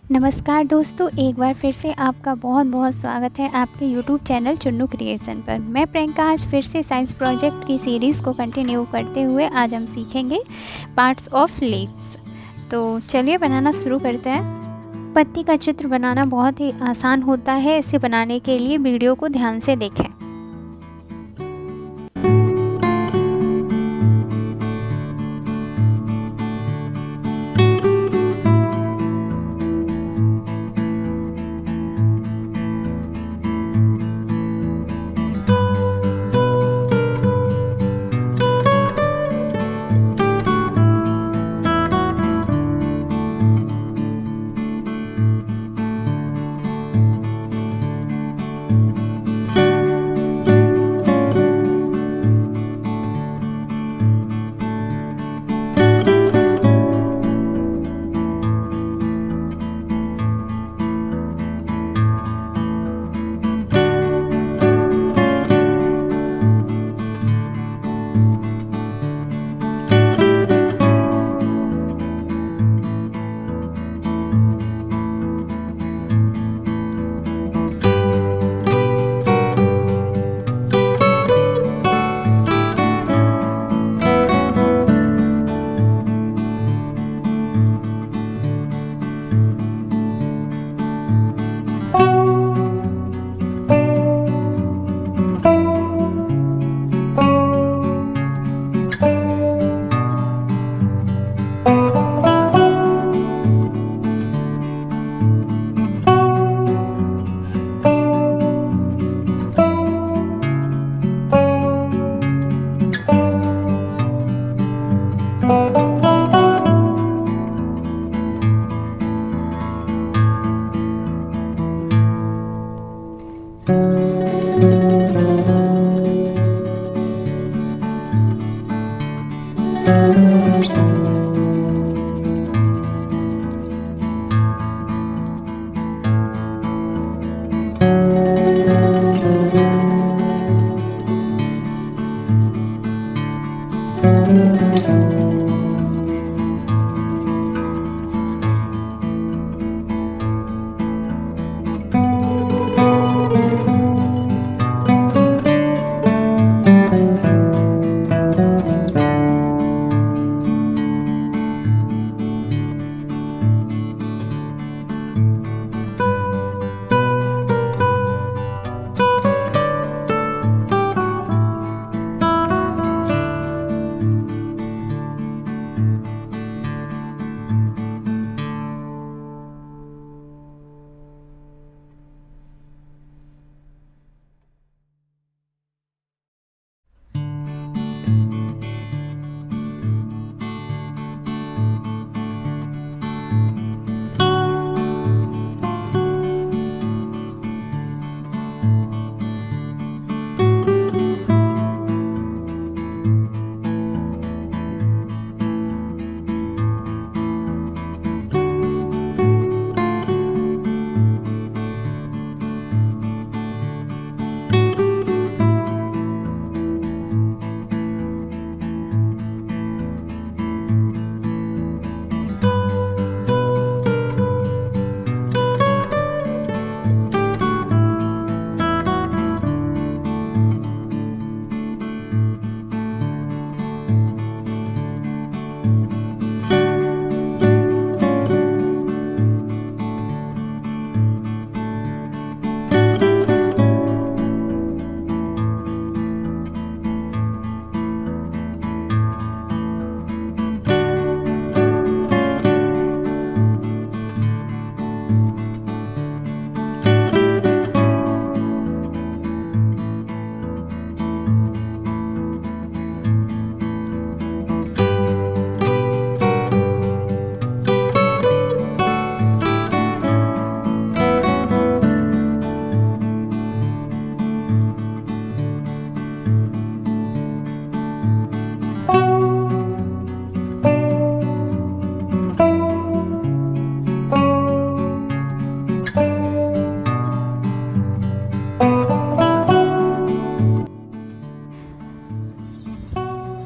नमस्कार दोस्तों, एक बार फिर से आपका बहुत बहुत स्वागत है आपके YouTube चैनल चुन्नू क्रिएशन पर। मैं प्रियंका आज फिर से साइंस प्रोजेक्ट की सीरीज़ को कंटिन्यू करते हुए आज हम सीखेंगे पार्ट्स ऑफ लीव्स। तो चलिए बनाना शुरू करते हैं। पत्ती का चित्र बनाना बहुत ही आसान होता है। इसे बनाने के लिए वीडियो को ध्यान से देखें।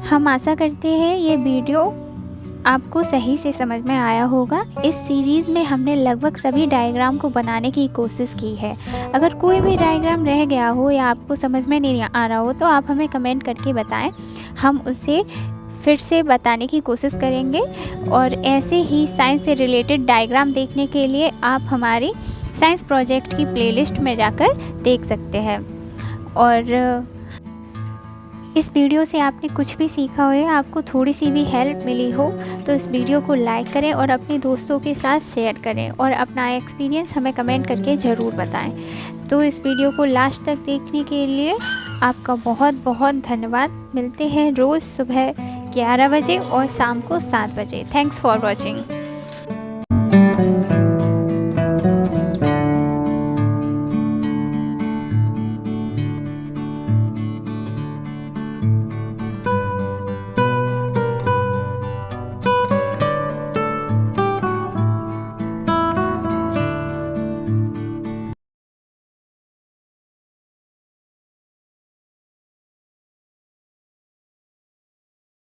हम आशा करते हैं ये वीडियो आपको सही से समझ में आया होगा। इस सीरीज़ में हमने लगभग सभी डायग्राम को बनाने की कोशिश की है। अगर कोई भी डायग्राम रह गया हो या आपको समझ में नहीं आ रहा हो तो आप हमें कमेंट करके बताएं, हम उसे फिर से बताने की कोशिश करेंगे। और ऐसे ही साइंस से रिलेटेड डायग्राम देखने के लिए आप हमारी साइंस प्रोजेक्ट की प्लेलिस्ट में जाकर देख सकते हैं। और इस वीडियो से आपने कुछ भी सीखा हो या आपको थोड़ी सी भी हेल्प मिली हो तो इस वीडियो को लाइक करें और अपने दोस्तों के साथ शेयर करें और अपना एक्सपीरियंस हमें कमेंट करके ज़रूर बताएं। तो इस वीडियो को लास्ट तक देखने के लिए आपका बहुत बहुत धन्यवाद। मिलते हैं रोज़ सुबह 11 बजे और शाम को 7 बजे। Thanks for watching.